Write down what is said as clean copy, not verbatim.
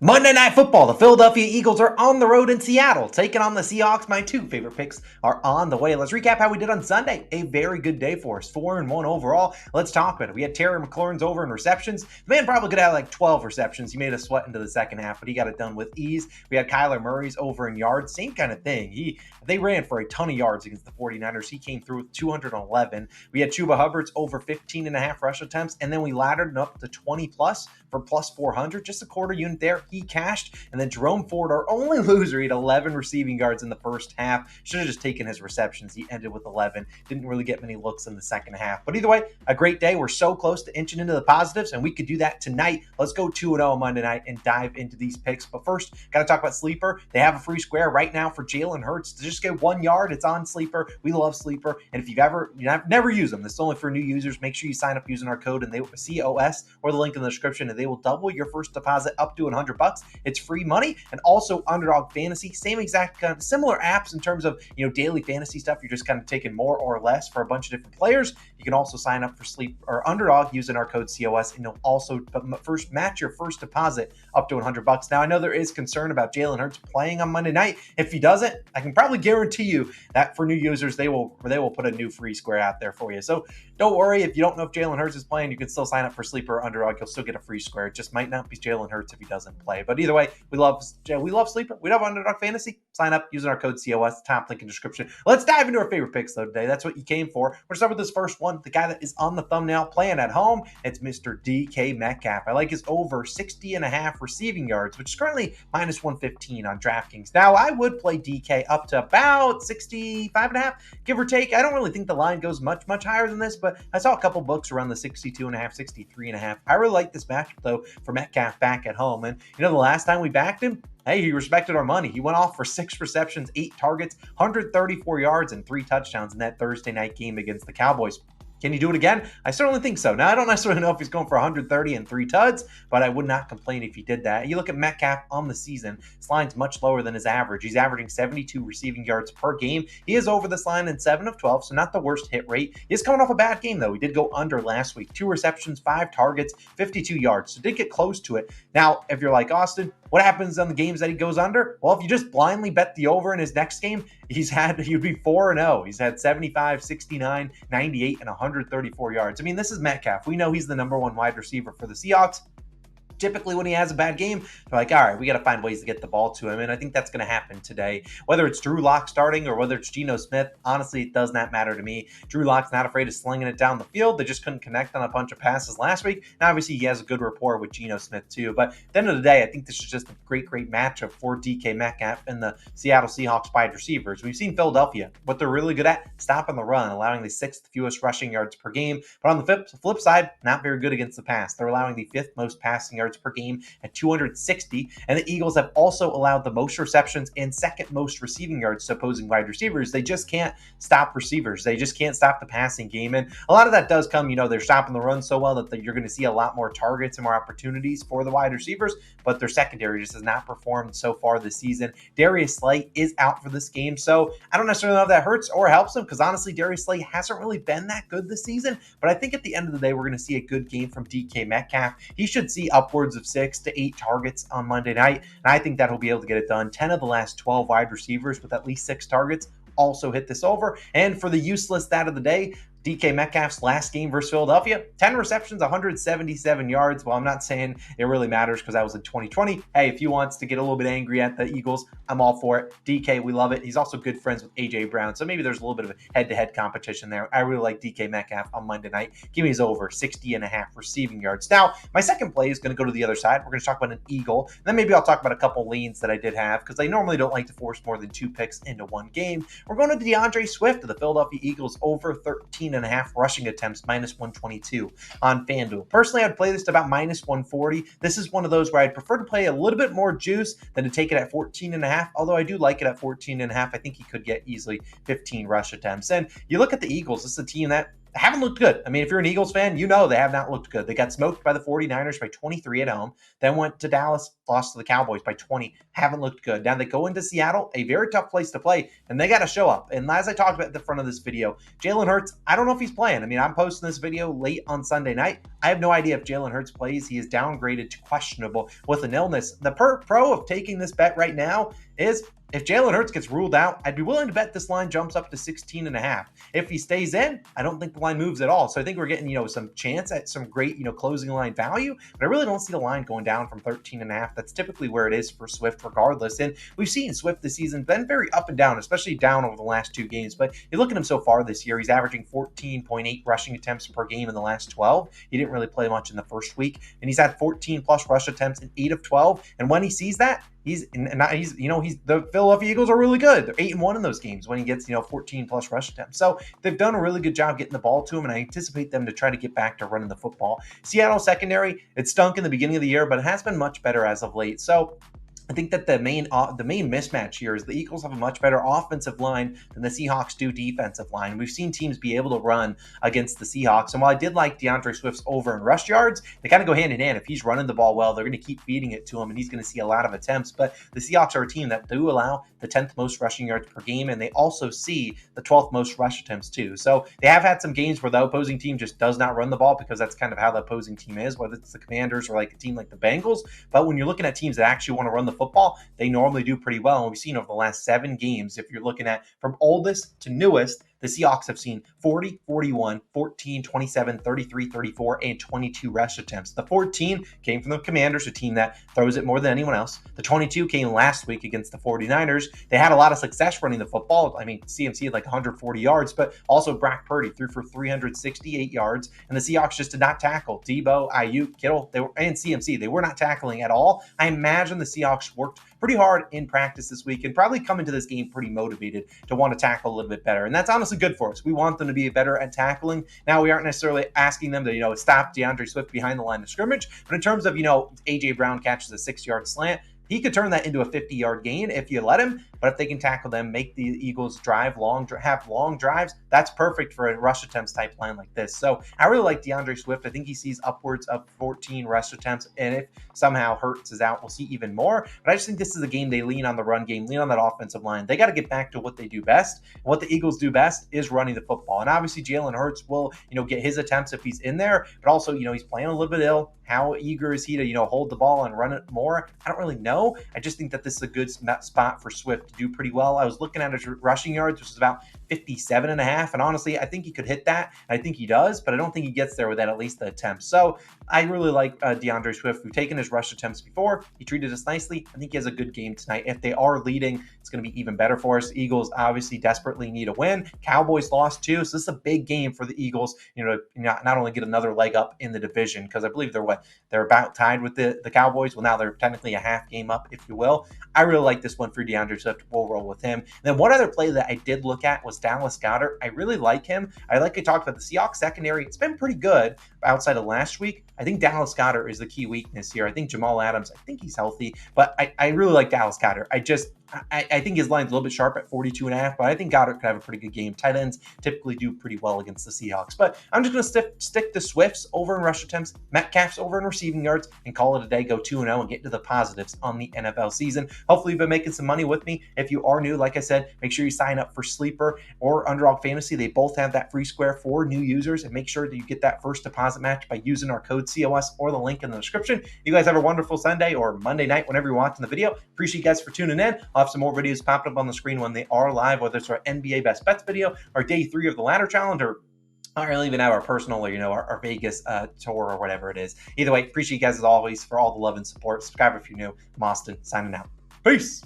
Monday Night Football. The Philadelphia Eagles are on the road in Seattle, taking on the Seahawks. My two favorite picks are on the way. Let's recap how we did on Sunday. A very good day for us, 4-1 overall. Let's talk about it. We had Terry McLaurin's over in receptions. The man probably could have like 12 receptions. He made us sweat into the second half, but he got it done with ease. We had Kyler Murray's over in yards. Same kind of thing. They ran for a ton of yards against the 49ers. He came through with 211. We had Chuba Hubbard's over 15.5 rush attempts, and then we laddered up to 20 plus for plus 400. Just a quarter unit there. He cashed. And then Jerome Ford, our only loser, he had 11 receiving yards in the first half. Should have just taken his receptions. He ended with 11. Didn't really get many looks in the second half. But either way, a great day. We're so close to inching into the positives, and we could do that tonight. Let's go 2-0 on Monday night and dive into these picks. But first, got to talk about Sleeper. They have a free square right now for Jalen Hurts to just get 1 yard. It's on Sleeper. We love Sleeper. And if you've never used them, this is only for new users. Make sure you sign up using our code and COS or the link in the description, and they will double your first deposit up to $100. It's free money. And also Underdog Fantasy, same exact kind of similar apps in terms of daily fantasy stuff. You're just kind of taking more or less for a bunch of different players. You can also sign up for Sleep or Underdog using our code COS, and you'll also first match your first deposit up to $100. Now I know there is concern about Jalen Hurts playing on Monday night. If he doesn't, I can probably guarantee you that for new users they will put a new free square out there for you. So don't worry if you don't know if Jalen Hurts is playing. You can still sign up for Sleeper or Underdog. You'll still get a free square. It just might not be Jalen Hurts if he doesn't play. But either way, we love Sleeper. We love Underdog Fantasy. Sign up using our code COS. Top link in the description. Let's dive into our favorite picks though today. That's what you came for. We're going to start with this first one. The guy that is on the thumbnail playing at home. It's Mr. DK Metcalf. I like his over 60.5 receiving yards, which is currently minus 115 on DraftKings. Now I would play DK up to about 65.5, give or take. I don't really think the line goes much higher than this, but I saw a couple books around the 62.5, 63.5. I really like this matchup though for Metcalf back at home. And the last time we backed him, hey, he respected our money. He went off for 6 receptions, 8 targets, 134 yards, and 3 touchdowns in that Thursday night game against the Cowboys. Can he do it again? I certainly think so. Now, I don't necessarily know if he's going for 130 and 3 tuds, but I would not complain if he did that. You look at Metcalf on the season, this line's much lower than his average. He's averaging 72 receiving yards per game. He is over this line in 7 of 12, so not the worst hit rate. He is coming off a bad game, though. He did go under last week. 2 receptions, 5 targets, 52 yards, so did get close to it. Now, if you're like Austin, what happens on the games that he goes under? Well, if you just blindly bet the over in his next game, he'd be 4-0. He's had 75, 69, 98, and 134 yards. I mean, this is Metcalf. We know he's the number 1 wide receiver for the Seahawks. Typically when he has a bad game, they're like, all right, we got to find ways to get the ball to him. And I think that's going to happen today. Whether it's Drew Lock starting or whether it's Geno Smith, honestly, it does not matter to me. Drew Lock's not afraid of slinging it down the field. They just couldn't connect on a bunch of passes last week. Now, obviously, he has a good rapport with Geno Smith too. But at the end of the day, I think this is just a great matchup for DK Metcalf and the Seattle Seahawks wide receivers. We've seen Philadelphia, what they're really good at, stopping the run, allowing the 6th fewest rushing yards per game. But on the flip side, not very good against the pass. They're allowing the 5th most passing yards per game at 260, and the Eagles have also allowed the most receptions and 2nd most receiving yards to opposing wide receivers. They just can't stop receivers. They just can't stop the passing game, and a lot of that does come, they're stopping the run so well that you're going to see a lot more targets and more opportunities for the wide receivers, but their secondary just has not performed so far this season. Darius Slay is out for this game, so I don't necessarily know if that hurts or helps him, because honestly, Darius Slay hasn't really been that good this season, but I think at the end of the day, we're going to see a good game from DK Metcalf. He should see upwards of 6 to 8 targets on Monday night, and I think that he'll be able to get it done. 10 of the last 12 wide receivers with at least 6 targets also hit this over. And for the useless stat of the day, DK Metcalf's last game versus Philadelphia, 10 receptions, 177 yards. Well, I'm not saying it really matters because that was in 2020. Hey, if he wants to get a little bit angry at the Eagles, I'm all for it. DK, we love it. He's also good friends with A.J. Brown, so maybe there's a little bit of a head-to-head competition there. I really like DK Metcalf on Monday night. Give me his over 60.5 receiving yards. Now, my second play is going to go to the other side. We're going to talk about an Eagle. And then maybe I'll talk about a couple leans that I did have because I normally don't like to force more than 2 picks into one game. We're going to DeAndre Swift of the Philadelphia Eagles over 13.5 rushing attempts, minus 122 on FanDuel. Personally, I'd play this to about minus 140. This is one of those where I'd prefer to play a little bit more juice than to take it at 14.5, although I do like it at 14.5. I think he could get easily 15 rush attempts. And you look at the Eagles, this is a team that haven't looked good. I mean, if you're an Eagles fan, they have not looked good. They got smoked by the 49ers by 23 at home, then went to Dallas, lost to the Cowboys by 20, haven't looked good. Now they go into Seattle, a very tough place to play, and they got to show up. And as I talked about at the front of this video, Jalen Hurts, I don't know if he's playing. I mean, I'm posting this video late on Sunday night. I have no idea if Jalen Hurts plays. He is downgraded to questionable with an illness. The pro of taking this bet right now is if Jalen Hurts gets ruled out, I'd be willing to bet this line jumps up to 16.5. If he stays in, I don't think the line moves at all. So I think we're getting, some chance at some great, closing line value, but I really don't see the line going down from 13.5. That's typically where it is for Swift regardless. And we've seen Swift this season been very up and down, especially down over the last 2 games. But you look at him so far this year, he's averaging 14.8 rushing attempts per game in the last 12. He didn't really play much in the first week, and he's had 14 plus rush attempts in 8 of 12. And when he sees that, the Philadelphia Eagles are really good. They're 8-1 in those games when he gets 14 plus rush attempts. So they've done a really good job getting the ball to him, and I anticipate them to try to get back to running the football. Seattle secondary, it stunk in the beginning of the year, but it has been much better as of late. So I think that the main mismatch here is the Eagles have a much better offensive line than the Seahawks do defensive line. We've seen teams be able to run against the Seahawks. And while I did like DeAndre Swift's over in rush yards, they kind of go hand in hand. If he's running the ball well, they're going to keep feeding it to him, and he's going to see a lot of attempts. But the Seahawks are a team that do allow the 10th most rushing yards per game, and they also see the 12th most rush attempts too. So they have had some games where the opposing team just does not run the ball because that's kind of how the opposing team is, whether it's the Commanders or like a team like the Bengals. But when you're looking at teams that actually want to run the football, they normally do pretty well. And we've seen over the last 7 games, if you're looking at from oldest to newest, the Seahawks have seen 40, 41, 14, 27, 33, 34, and 22 rush attempts. The 14 came from the Commanders, a team that throws it more than anyone else. The 22 came last week against the 49ers. They had a lot of success running the football. I mean, CMC had like 140 yards, but also Brock Purdy threw for 368 yards, and the Seahawks just did not tackle. Debo, Ayuk, Kittle, and CMC. They were not tackling at all. I imagine the Seahawks worked pretty hard in practice this week and probably come into this game pretty motivated to want to tackle a little bit better. And that's honestly good for us. We want them to be better at tackling. Now, we aren't necessarily asking them to, stop DeAndre Swift behind the line of scrimmage, but in terms of, A.J. Brown catches a 6-yard slant, he could turn that into a 50-yard gain if you let him. But if they can tackle them, make the Eagles have long drives, that's perfect for a rush attempts type line like this. So I really like DeAndre Swift. I think he sees upwards of 14 rush attempts. And if somehow Hurts is out, we'll see even more. But I just think this is a game they lean on the run game, lean on that offensive line. They got to get back to what they do best. And what the Eagles do best is running the football. And obviously Jalen Hurts will, get his attempts if he's in there. But also, he's playing a little bit ill. How eager is he to, hold the ball and run it more? I don't really know. I just think that this is a good spot for Swift to do pretty well. I was looking at his rushing yards, which is about 57.5. And honestly, I think he could hit that. I think he does, but I don't think he gets there without at least the attempts. So I really like DeAndre Swift. We've taken his rush attempts before. He treated us nicely. I think he has a good game tonight. If they are leading, it's going to be even better for us. Eagles obviously desperately need a win. Cowboys lost too. So this is a big game for the Eagles, not only get another leg up in the division, because I believe they're about tied with the Cowboys. Well, now they're technically a half game up, if you will. I really like this one for DeAndre Swift. We'll roll with him. And then one other play that I did look at was Dallas Goedert. I really like him. I talked about the Seahawks secondary. It's been pretty good outside of last week. I think Dallas Goedert is the key weakness here. I think Jamal Adams, I think he's healthy, but I really like Dallas Goedert. I think his line's a little bit sharp at 42.5, but I think Goddard could have a pretty good game. Tight ends typically do pretty well against the Seahawks. But I'm just going to stick to Swifts over in rush attempts, Metcalf's over in receiving yards, and call it a day. Go 2-0 and get to the positives on the NFL season. Hopefully, you've been making some money with me. If you are new, like I said, make sure you sign up for Sleeper or Underdog Fantasy. They both have that free square for new users, and make sure that you get that first deposit match by using our code COS or the link in the description. You guys have a wonderful Sunday or Monday night whenever you're watching the video. Appreciate you guys for tuning in. I'll have some more videos popping up on the screen when they are live, whether it's our NBA Best Bets video, our day 3 of the Ladder Challenge, or I'll even have our personal, or our Vegas tour or whatever it is. Either way, appreciate you guys as always for all the love and support. Subscribe if you're new. I'm Austin, signing out. Peace.